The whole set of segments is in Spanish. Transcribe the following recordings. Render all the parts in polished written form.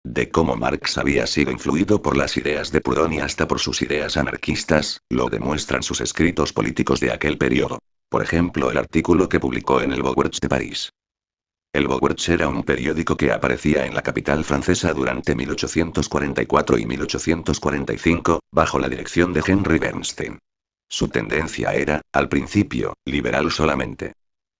de cómo Marx había sido influido por las ideas de Proudhon y hasta por sus ideas anarquistas, lo demuestran sus escritos políticos de aquel periodo. Por ejemplo, el artículo que publicó en el Beauvert de París. El Beauvert era un periódico que aparecía en la capital francesa durante 1844 y 1845, bajo la dirección de Henry Bernstein. Su tendencia era, al principio, liberal solamente.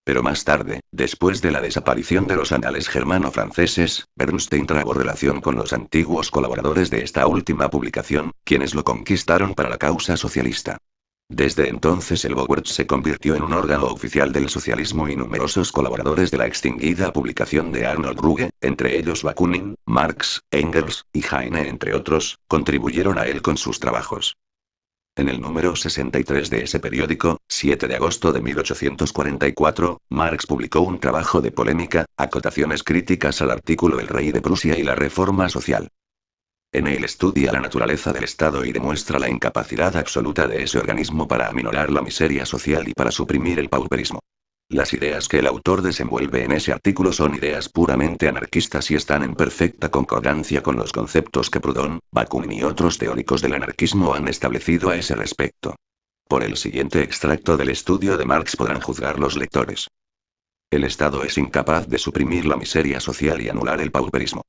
Pero más tarde, después de la desaparición de los anales germano-franceses, Bernstein trabó relación con los antiguos colaboradores de esta última publicación, quienes lo conquistaron para la causa socialista. Desde entonces el Beauvert se convirtió en un órgano oficial del socialismo y numerosos colaboradores de la extinguida publicación de Arnold Ruge, entre ellos Bakunin, Marx, Engels, y Heine entre otros, contribuyeron a él con sus trabajos. En el número 63 de ese periódico, 7 de agosto de 1844, Marx publicó un trabajo de polémica, acotaciones críticas al artículo El rey de Prusia y la reforma social. En él estudia la naturaleza del Estado y demuestra la incapacidad absoluta de ese organismo para aminorar la miseria social y para suprimir el pauperismo. Las ideas que el autor desenvuelve en ese artículo son ideas puramente anarquistas y están en perfecta concordancia con los conceptos que Proudhon, Bakunin y otros teóricos del anarquismo han establecido a ese respecto. Por el siguiente extracto del estudio de Marx podrán juzgar los lectores. El Estado es incapaz de suprimir la miseria social y anular el pauperismo.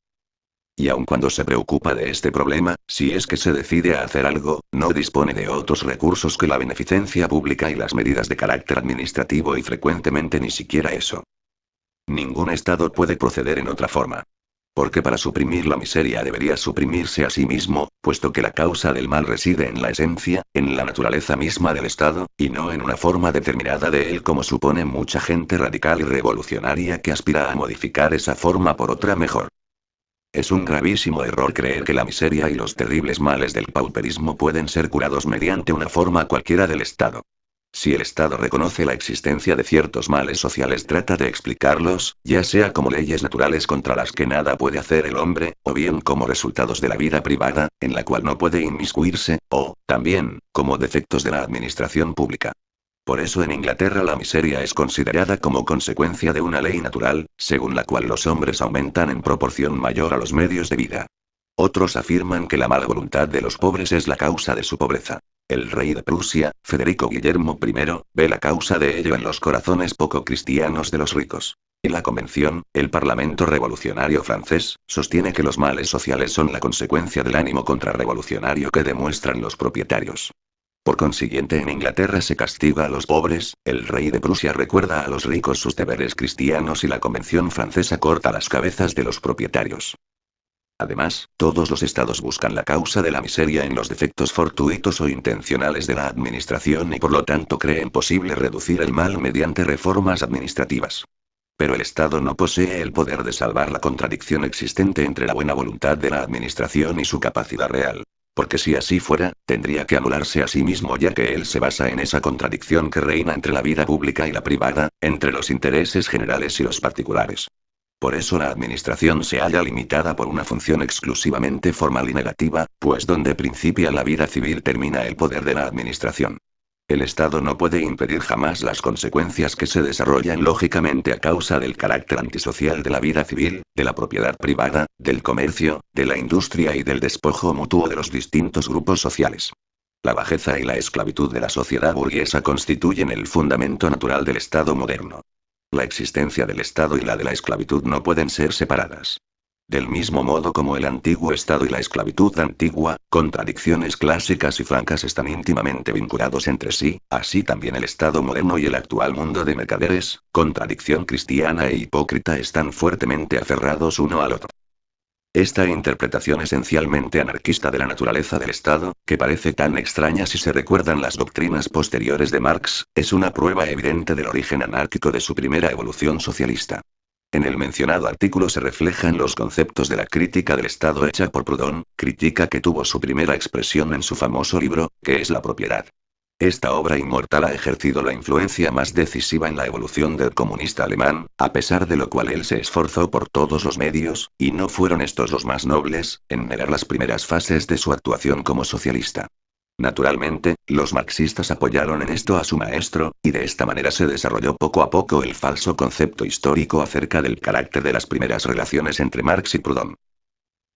Y aun cuando se preocupa de este problema, si es que se decide a hacer algo, no dispone de otros recursos que la beneficencia pública y las medidas de carácter administrativo y frecuentemente ni siquiera eso. Ningún Estado puede proceder en otra forma. Porque para suprimir la miseria debería suprimirse a sí mismo, puesto que la causa del mal reside en la esencia, en la naturaleza misma del Estado, y no en una forma determinada de él como supone mucha gente radical y revolucionaria que aspira a modificar esa forma por otra mejor. Es un gravísimo error creer que la miseria y los terribles males del pauperismo pueden ser curados mediante una forma cualquiera del Estado. Si el Estado reconoce la existencia de ciertos males sociales, trata de explicarlos, ya sea como leyes naturales contra las que nada puede hacer el hombre, o bien como resultados de la vida privada, en la cual no puede inmiscuirse, o, también, como defectos de la administración pública. Por eso en Inglaterra la miseria es considerada como consecuencia de una ley natural, según la cual los hombres aumentan en proporción mayor a los medios de vida. Otros afirman que la mala voluntad de los pobres es la causa de su pobreza. El rey de Prusia, Federico Guillermo I, ve la causa de ello en los corazones poco cristianos de los ricos. Y la Convención, el Parlamento revolucionario francés, sostiene que los males sociales son la consecuencia del ánimo contrarrevolucionario que demuestran los propietarios. Por consiguiente, en Inglaterra se castiga a los pobres, el rey de Prusia recuerda a los ricos sus deberes cristianos y la Convención francesa corta las cabezas de los propietarios. Además, todos los estados buscan la causa de la miseria en los defectos fortuitos o intencionales de la administración y por lo tanto creen posible reducir el mal mediante reformas administrativas. Pero el Estado no posee el poder de salvar la contradicción existente entre la buena voluntad de la administración y su capacidad real. Porque si así fuera, tendría que anularse a sí mismo, ya que él se basa en esa contradicción que reina entre la vida pública y la privada, entre los intereses generales y los particulares. Por eso la administración se halla limitada por una función exclusivamente formal y negativa, pues donde principia la vida civil termina el poder de la administración. El Estado no puede impedir jamás las consecuencias que se desarrollan lógicamente a causa del carácter antisocial de la vida civil, de la propiedad privada, del comercio, de la industria y del despojo mutuo de los distintos grupos sociales. La bajeza y la esclavitud de la sociedad burguesa constituyen el fundamento natural del Estado moderno. La existencia del Estado y la de la esclavitud no pueden ser separadas. Del mismo modo como el antiguo Estado y la esclavitud antigua, contradicciones clásicas y francas están íntimamente vinculados entre sí, así también el Estado moderno y el actual mundo de mercaderes, contradicción cristiana e hipócrita, están fuertemente aferrados uno al otro. Esta interpretación esencialmente anarquista de la naturaleza del Estado, que parece tan extraña si se recuerdan las doctrinas posteriores de Marx, es una prueba evidente del origen anárquico de su primera evolución socialista. En el mencionado artículo se reflejan los conceptos de la crítica del Estado hecha por Proudhon, crítica que tuvo su primera expresión en su famoso libro, ¿Qué es la propiedad? Esta obra inmortal ha ejercido la influencia más decisiva en la evolución del comunista alemán, a pesar de lo cual él se esforzó por todos los medios, y no fueron estos los más nobles, en negar las primeras fases de su actuación como socialista. Naturalmente, los marxistas apoyaron en esto a su maestro, y de esta manera se desarrolló poco a poco el falso concepto histórico acerca del carácter de las primeras relaciones entre Marx y Proudhon.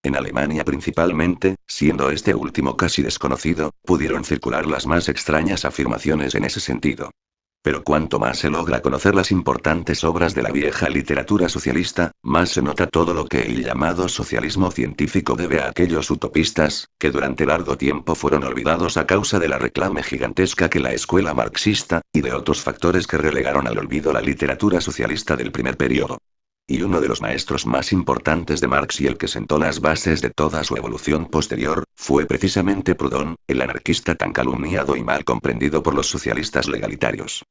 En Alemania principalmente, siendo este último casi desconocido, pudieron circular las más extrañas afirmaciones en ese sentido. Pero cuanto más se logra conocer las importantes obras de la vieja literatura socialista, más se nota todo lo que el llamado socialismo científico debe a aquellos utopistas, que durante largo tiempo fueron olvidados a causa de la reclame gigantesca que la escuela marxista, y de otros factores que relegaron al olvido la literatura socialista del primer periodo. Y uno de los maestros más importantes de Marx y el que sentó las bases de toda su evolución posterior, fue precisamente Proudhon, el anarquista tan calumniado y mal comprendido por los socialistas legalitarios.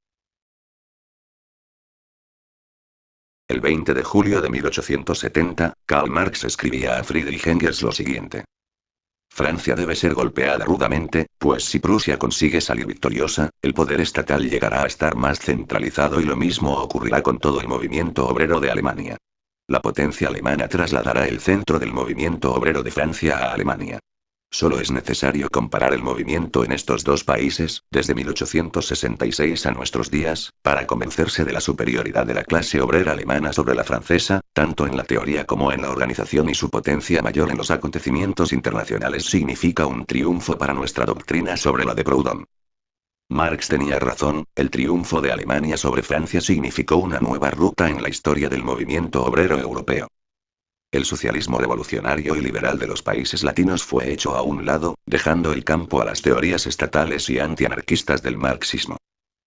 El 20 de julio de 1870, Karl Marx escribía a Friedrich Engels lo siguiente. Francia debe ser golpeada rudamente, pues si Prusia consigue salir victoriosa, el poder estatal llegará a estar más centralizado y lo mismo ocurrirá con todo el movimiento obrero de Alemania. La potencia alemana trasladará el centro del movimiento obrero de Francia a Alemania. Solo es necesario comparar el movimiento en estos dos países, desde 1866 a nuestros días, para convencerse de la superioridad de la clase obrera alemana sobre la francesa, tanto en la teoría como en la organización, y su potencia mayor en los acontecimientos internacionales significa un triunfo para nuestra doctrina sobre la de Proudhon. Marx tenía razón, el triunfo de Alemania sobre Francia significó una nueva ruta en la historia del movimiento obrero europeo. El socialismo revolucionario y liberal de los países latinos fue hecho a un lado, dejando el campo a las teorías estatales y antianarquistas del marxismo.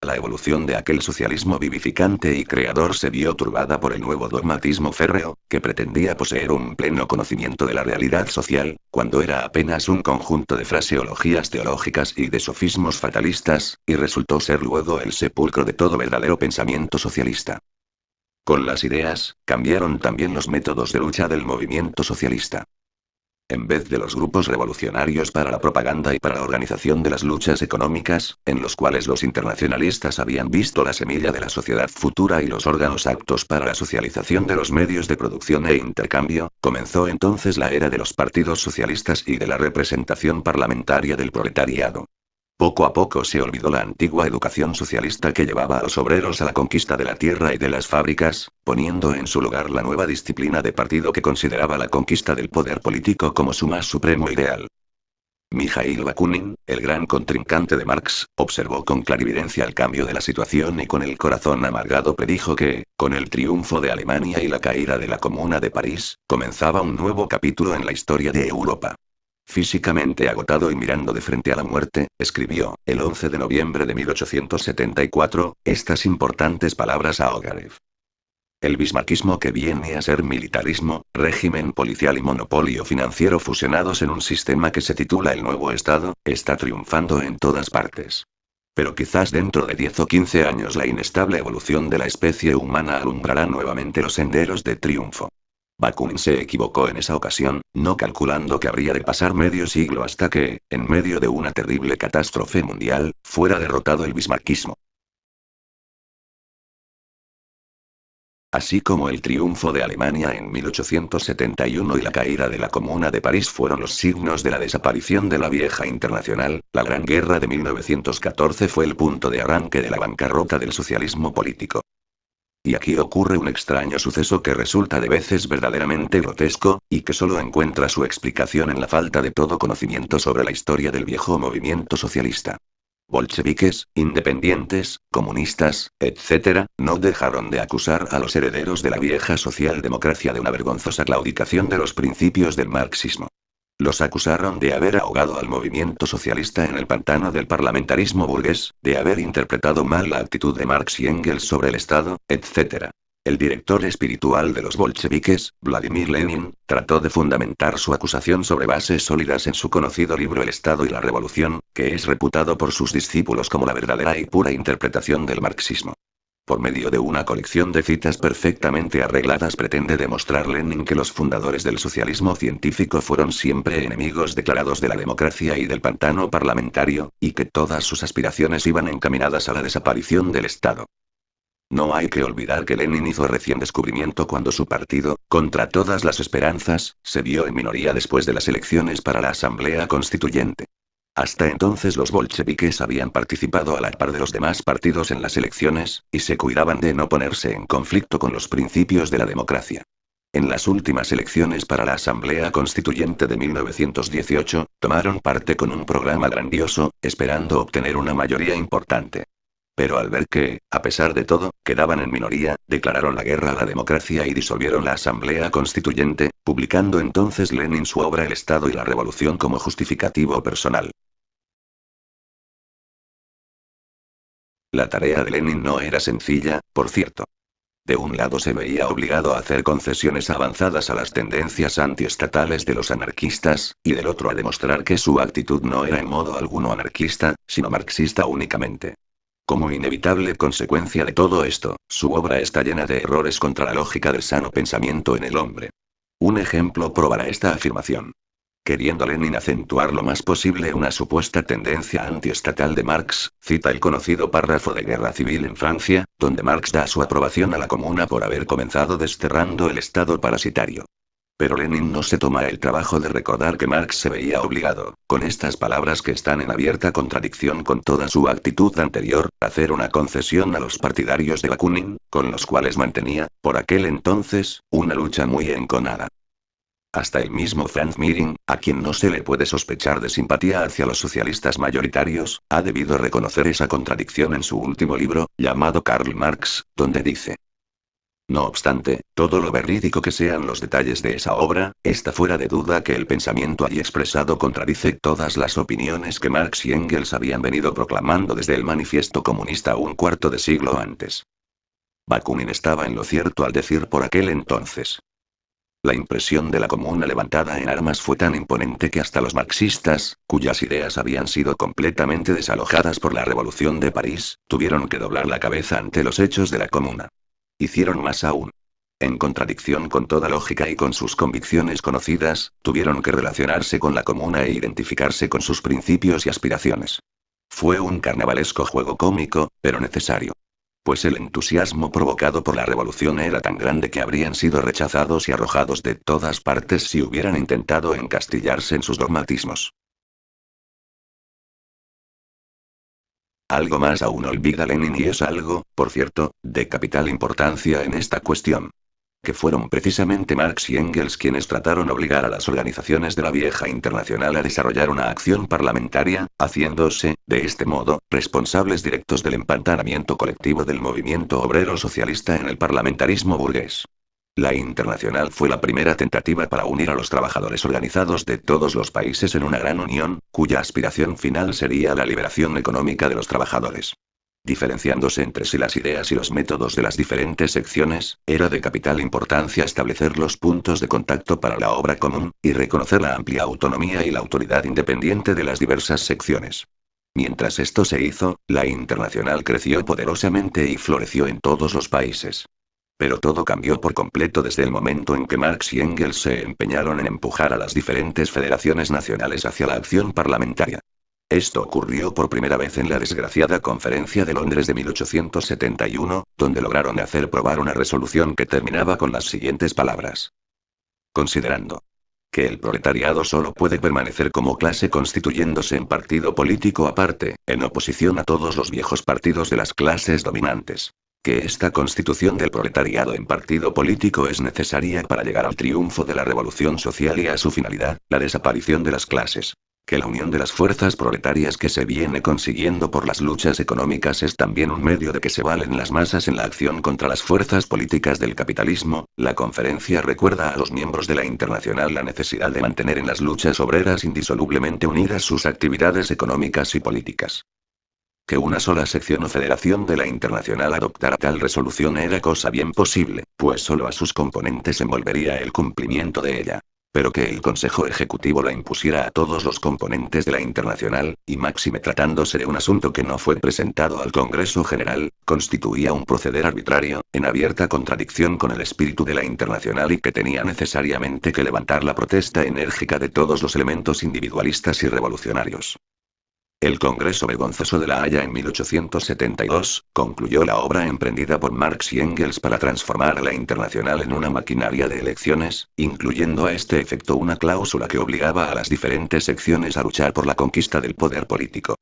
La evolución de aquel socialismo vivificante y creador se vio turbada por el nuevo dogmatismo férreo, que pretendía poseer un pleno conocimiento de la realidad social, cuando era apenas un conjunto de fraseologías teológicas y de sofismos fatalistas, y resultó ser luego el sepulcro de todo verdadero pensamiento socialista. Con las ideas, cambiaron también los métodos de lucha del movimiento socialista. En vez de los grupos revolucionarios para la propaganda y para la organización de las luchas económicas, en los cuales los internacionalistas habían visto la semilla de la sociedad futura y los órganos aptos para la socialización de los medios de producción e intercambio, comenzó entonces la era de los partidos socialistas y de la representación parlamentaria del proletariado. Poco a poco se olvidó la antigua educación socialista que llevaba a los obreros a la conquista de la tierra y de las fábricas, poniendo en su lugar la nueva disciplina de partido que consideraba la conquista del poder político como su más supremo ideal. Mikhail Bakunin, el gran contrincante de Marx, observó con clarividencia el cambio de la situación y con el corazón amargado predijo que, con el triunfo de Alemania y la caída de la Comuna de París, comenzaba un nuevo capítulo en la historia de Europa. Físicamente agotado y mirando de frente a la muerte, escribió, el 11 de noviembre de 1874, estas importantes palabras a Ogarev. El bismarckismo, que viene a ser militarismo, régimen policial y monopolio financiero fusionados en un sistema que se titula el Nuevo Estado, está triunfando en todas partes. Pero quizás dentro de 10 o 15 años la inestable evolución de la especie humana alumbrará nuevamente los senderos de triunfo. Bakunin se equivocó en esa ocasión, no calculando que habría de pasar medio siglo hasta que, en medio de una terrible catástrofe mundial, fuera derrotado el bismarckismo. Así como el triunfo de Alemania en 1871 y la caída de la Comuna de París fueron los signos de la desaparición de la vieja internacional, la Gran Guerra de 1914 fue el punto de arranque de la bancarrota del socialismo político. Y aquí ocurre un extraño suceso que resulta de veces verdaderamente grotesco, y que solo encuentra su explicación en la falta de todo conocimiento sobre la historia del viejo movimiento socialista. Bolcheviques, independientes, comunistas, etc., no dejaron de acusar a los herederos de la vieja socialdemocracia de una vergonzosa claudicación de los principios del marxismo. Los acusaron de haber ahogado al movimiento socialista en el pantano del parlamentarismo burgués, de haber interpretado mal la actitud de Marx y Engels sobre el Estado, etc. El director espiritual de los bolcheviques, Vladimir Lenin, trató de fundamentar su acusación sobre bases sólidas en su conocido libro El Estado y la Revolución, que es reputado por sus discípulos como la verdadera y pura interpretación del marxismo. Por medio de una colección de citas perfectamente arregladas pretende demostrar Lenin que los fundadores del socialismo científico fueron siempre enemigos declarados de la democracia y del pantano parlamentario, y que todas sus aspiraciones iban encaminadas a la desaparición del Estado. No hay que olvidar que Lenin hizo recién descubrimiento cuando su partido, contra todas las esperanzas, se vio en minoría después de las elecciones para la Asamblea Constituyente. Hasta entonces los bolcheviques habían participado a la par de los demás partidos en las elecciones, y se cuidaban de no ponerse en conflicto con los principios de la democracia. En las últimas elecciones para la Asamblea Constituyente de 1918, tomaron parte con un programa grandioso, esperando obtener una mayoría importante. Pero al ver que, a pesar de todo, quedaban en minoría, declararon la guerra a la democracia y disolvieron la Asamblea Constituyente, publicando entonces Lenin su obra El Estado y la Revolución como justificativo personal. La tarea de Lenin no era sencilla, por cierto. De un lado se veía obligado a hacer concesiones avanzadas a las tendencias antiestatales de los anarquistas, y del otro a demostrar que su actitud no era en modo alguno anarquista, sino marxista únicamente. Como inevitable consecuencia de todo esto, su obra está llena de errores contra la lógica del sano pensamiento en el hombre. Un ejemplo probará esta afirmación. Queriendo Lenin acentuar lo más posible una supuesta tendencia antiestatal de Marx, cita el conocido párrafo de Guerra Civil en Francia, donde Marx da su aprobación a la Comuna por haber comenzado desterrando el Estado parasitario. Pero Lenin no se toma el trabajo de recordar que Marx se veía obligado, con estas palabras que están en abierta contradicción con toda su actitud anterior, a hacer una concesión a los partidarios de Bakunin, con los cuales mantenía, por aquel entonces, una lucha muy enconada. Hasta el mismo Franz Miring, a quien no se le puede sospechar de simpatía hacia los socialistas mayoritarios, ha debido reconocer esa contradicción en su último libro, llamado Karl Marx, donde dice: no obstante, todo lo verídico que sean los detalles de esa obra, está fuera de duda que el pensamiento allí expresado contradice todas las opiniones que Marx y Engels habían venido proclamando desde el Manifiesto Comunista un cuarto de siglo antes. Bakunin estaba en lo cierto al decir por aquel entonces: la impresión de la Comuna levantada en armas fue tan imponente que hasta los marxistas, cuyas ideas habían sido completamente desalojadas por la Revolución de París, tuvieron que doblar la cabeza ante los hechos de la Comuna. Hicieron más aún. En contradicción con toda lógica y con sus convicciones conocidas, tuvieron que relacionarse con la Comuna e identificarse con sus principios y aspiraciones. Fue un carnavalesco juego cómico, pero necesario. Pues el entusiasmo provocado por la revolución era tan grande que habrían sido rechazados y arrojados de todas partes si hubieran intentado encastillarse en sus dogmatismos. Algo más aún olvida Lenin y es algo, por cierto, de capital importancia en esta cuestión. Que fueron precisamente Marx y Engels quienes trataron de obligar a las organizaciones de la vieja internacional a desarrollar una acción parlamentaria, haciéndose, de este modo, responsables directos del empantanamiento colectivo del movimiento obrero socialista en el parlamentarismo burgués. La Internacional fue la primera tentativa para unir a los trabajadores organizados de todos los países en una gran unión, cuya aspiración final sería la liberación económica de los trabajadores. Diferenciándose entre sí las ideas y los métodos de las diferentes secciones, era de capital importancia establecer los puntos de contacto para la obra común, y reconocer la amplia autonomía y la autoridad independiente de las diversas secciones. Mientras esto se hizo, la Internacional creció poderosamente y floreció en todos los países. Pero todo cambió por completo desde el momento en que Marx y Engels se empeñaron en empujar a las diferentes federaciones nacionales hacia la acción parlamentaria. Esto ocurrió por primera vez en la desgraciada Conferencia de Londres de 1871, donde lograron hacer aprobar una resolución que terminaba con las siguientes palabras. Considerando que el proletariado solo puede permanecer como clase constituyéndose en partido político aparte, en oposición a todos los viejos partidos de las clases dominantes. Que esta constitución del proletariado en partido político es necesaria para llegar al triunfo de la revolución social y a su finalidad, la desaparición de las clases. Que la unión de las fuerzas proletarias que se viene consiguiendo por las luchas económicas es también un medio de que se valen las masas en la acción contra las fuerzas políticas del capitalismo. La conferencia recuerda a los miembros de la Internacional la necesidad de mantener en las luchas obreras indisolublemente unidas sus actividades económicas y políticas. Que una sola sección o federación de la Internacional adoptara tal resolución era cosa bien posible, pues solo a sus componentes envolvería el cumplimiento de ella. Pero que el Consejo Ejecutivo la impusiera a todos los componentes de la Internacional, y máxime tratándose de un asunto que no fue presentado al Congreso General, constituía un proceder arbitrario, en abierta contradicción con el espíritu de la Internacional y que tenía necesariamente que levantar la protesta enérgica de todos los elementos individualistas y revolucionarios. El Congreso Vergonzoso de La Haya en 1872, concluyó la obra emprendida por Marx y Engels para transformar a la Internacional en una maquinaria de elecciones, incluyendo a este efecto una cláusula que obligaba a las diferentes secciones a luchar por la conquista del poder político.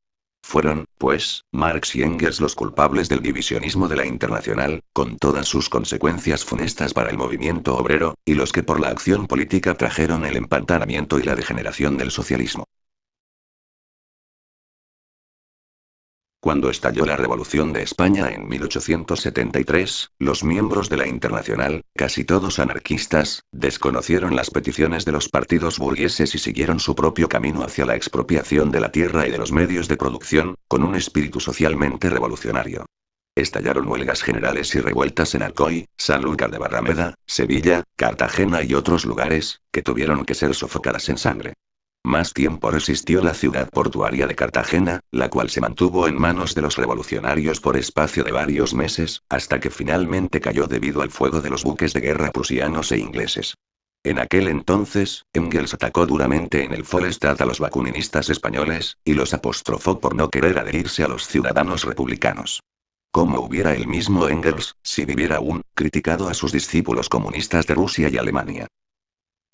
Fueron, pues, Marx y Engels los culpables del divisionismo de la Internacional, con todas sus consecuencias funestas para el movimiento obrero, y los que por la acción política trajeron el empantanamiento y la degeneración del socialismo. Cuando estalló la Revolución de España en 1873, los miembros de la Internacional, casi todos anarquistas, desconocieron las peticiones de los partidos burgueses y siguieron su propio camino hacia la expropiación de la tierra y de los medios de producción, con un espíritu socialmente revolucionario. Estallaron huelgas generales y revueltas en Alcoy, Sanlúcar de Barrameda, Sevilla, Cartagena y otros lugares, que tuvieron que ser sofocadas en sangre. Más tiempo resistió la ciudad portuaria de Cartagena, la cual se mantuvo en manos de los revolucionarios por espacio de varios meses, hasta que finalmente cayó debido al fuego de los buques de guerra prusianos e ingleses. En aquel entonces, Engels atacó duramente en el Volksstaat a los bakuниnistas españoles, y los apostrofó por no querer adherirse a los ciudadanos republicanos. Como hubiera el mismo Engels, si viviera aún, criticado a sus discípulos comunistas de Rusia y Alemania.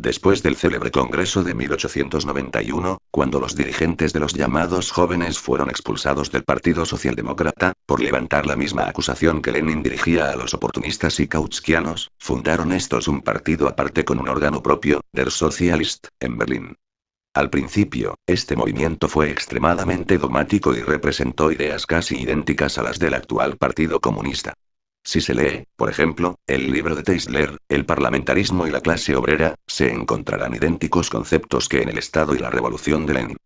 Después del célebre Congreso de 1891, cuando los dirigentes de los llamados jóvenes fueron expulsados del Partido Socialdemócrata, por levantar la misma acusación que Lenin dirigía a los oportunistas y kautskianos, fundaron estos un partido aparte con un órgano propio, Der Sozialist, en Berlín. Al principio, este movimiento fue extremadamente dogmático y representó ideas casi idénticas a las del actual Partido Comunista. Si se lee, por ejemplo, el libro de Teisler, El parlamentarismo y la clase obrera, se encontrarán idénticos conceptos que en el Estado y la Revolución de Lenin.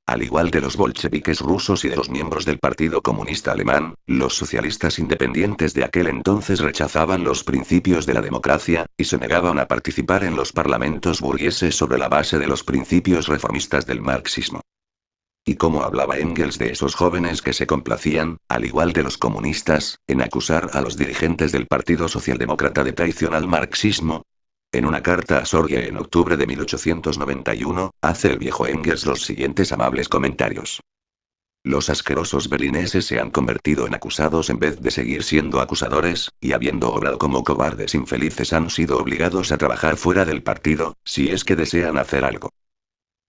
Al igual de los bolcheviques rusos y de los miembros del Partido Comunista Alemán, los socialistas independientes de aquel entonces rechazaban los principios de la democracia, y se negaban a participar en los parlamentos burgueses sobre la base de los principios reformistas del marxismo. Y cómo hablaba Engels de esos jóvenes que se complacían, al igual de los comunistas, en acusar a los dirigentes del Partido Socialdemócrata de traición al marxismo. En una carta a Sorge en octubre de 1891, hace el viejo Engels los siguientes amables comentarios. Los asquerosos berlineses se han convertido en acusados en vez de seguir siendo acusadores, y habiendo obrado como cobardes infelices han sido obligados a trabajar fuera del partido, si es que desean hacer algo.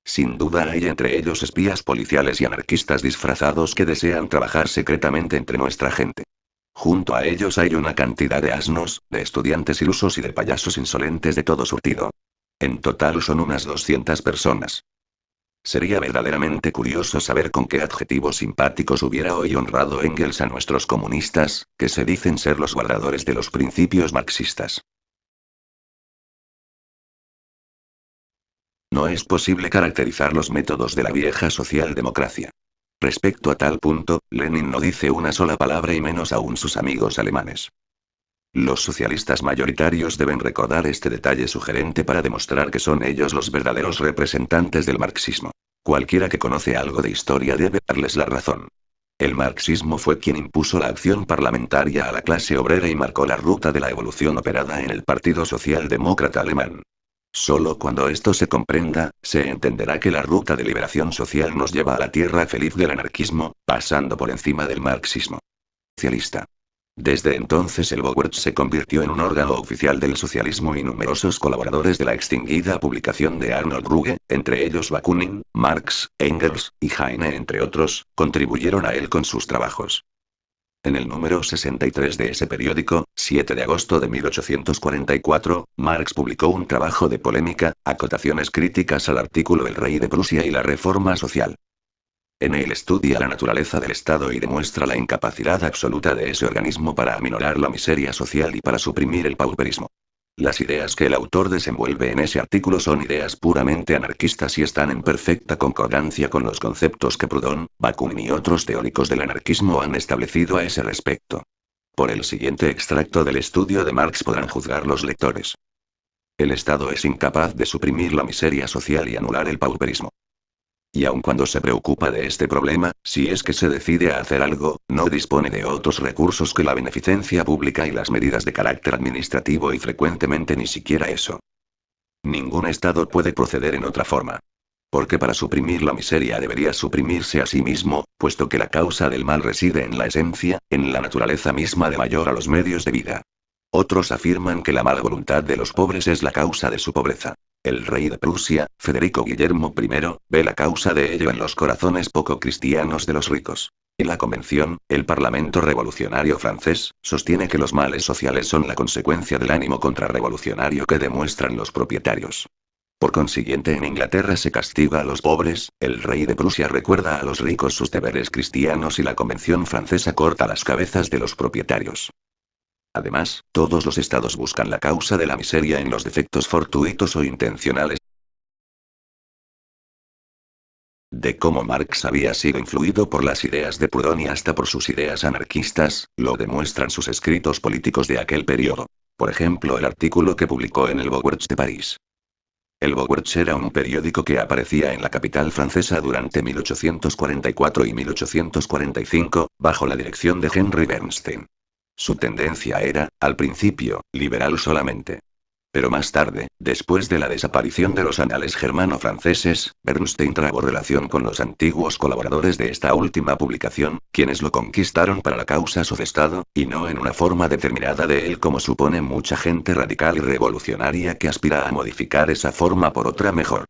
Sin duda hay entre ellos espías policiales y anarquistas disfrazados que desean trabajar secretamente entre nuestra gente. Junto a ellos hay una cantidad de asnos, de estudiantes ilusos y de payasos insolentes de todo surtido. En total son unas 200 personas. Sería verdaderamente curioso saber con qué adjetivos simpáticos hubiera hoy honrado Engels a nuestros comunistas, que se dicen ser los guardadores de los principios marxistas. No es posible caracterizar los métodos de la vieja socialdemocracia. Respecto a tal punto, Lenin no dice una sola palabra y menos aún sus amigos alemanes. Los socialistas mayoritarios deben recordar este detalle sugerente para demostrar que son ellos los verdaderos representantes del marxismo. Cualquiera que conoce algo de historia debe darles la razón. El marxismo fue quien impuso la acción parlamentaria a la clase obrera y marcó la ruta de la evolución operada en el Partido Socialdemócrata Alemán. Solo cuando esto se comprenda, se entenderá que la ruta de liberación social nos lleva a la tierra feliz del anarquismo, pasando por encima del marxismo socialista. Desde entonces el Vorwärts se convirtió en un órgano oficial del socialismo y numerosos colaboradores de la extinguida publicación de Arnold Ruge, entre ellos Bakunin, Marx, Engels, y Heine entre otros, contribuyeron a él con sus trabajos. En el número 63 de ese periódico, 7 de agosto de 1844, Marx publicó un trabajo de polémica, acotaciones críticas al artículo El Rey de Prusia y la Reforma Social. En él estudia la naturaleza del Estado y demuestra la incapacidad absoluta de ese organismo para aminorar la miseria social y para suprimir el pauperismo. Las ideas que el autor desenvuelve en ese artículo son ideas puramente anarquistas y están en perfecta concordancia con los conceptos que Proudhon, Bakunin y otros teóricos del anarquismo han establecido a ese respecto. Por el siguiente extracto del estudio de Marx podrán juzgar los lectores. El Estado es incapaz de suprimir la miseria social y anular el pauperismo. Y aun cuando se preocupa de este problema, si es que se decide a hacer algo, no dispone de otros recursos que la beneficencia pública y las medidas de carácter administrativo y frecuentemente ni siquiera eso. Ningún Estado puede proceder en otra forma. Porque para suprimir la miseria debería suprimirse a sí mismo, puesto que la causa del mal reside en la esencia, en la naturaleza misma de mayor a los medios de vida. Otros afirman que la mala voluntad de los pobres es la causa de su pobreza. El rey de Prusia, Federico Guillermo I, ve la causa de ello en los corazones poco cristianos de los ricos. Y la Convención, el Parlamento Revolucionario francés, sostiene que los males sociales son la consecuencia del ánimo contrarrevolucionario que demuestran los propietarios. Por consiguiente, en Inglaterra se castiga a los pobres, el rey de Prusia recuerda a los ricos sus deberes cristianos y la Convención francesa corta las cabezas de los propietarios. Además, todos los estados buscan la causa de la miseria en los defectos fortuitos o intencionales de cómo Marx había sido influido por las ideas de Proudhon y hasta por sus ideas anarquistas, lo demuestran sus escritos políticos de aquel periodo. Por ejemplo, el artículo que publicó en el Beauvert de París. El Beauvert era un periódico que aparecía en la capital francesa durante 1844 y 1845, bajo la dirección de Henry Bernstein. Su tendencia era, al principio, liberal solamente. Pero más tarde, después de la desaparición de los anales germano-franceses, Bernstein trabó relación con los antiguos colaboradores de esta última publicación, quienes lo conquistaron para la causa Estado, y no en una forma determinada de él como supone mucha gente radical y revolucionaria que aspira a modificar esa forma por otra mejor.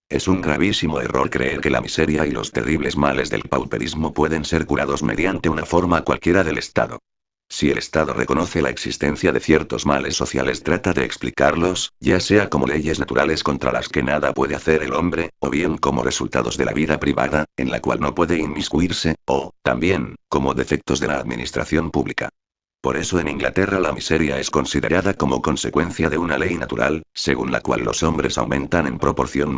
Es un gravísimo error creer que la miseria y los terribles males del pauperismo pueden ser curados mediante una forma cualquiera del Estado. Si el Estado reconoce la existencia de ciertos males sociales, trata de explicarlos, ya sea como leyes naturales contra las que nada puede hacer el hombre, o bien como resultados de la vida privada, en la cual no puede inmiscuirse, o, también, como defectos de la administración pública. Por eso en Inglaterra la miseria es considerada como consecuencia de una ley natural, según la cual los hombres aumentan en proporción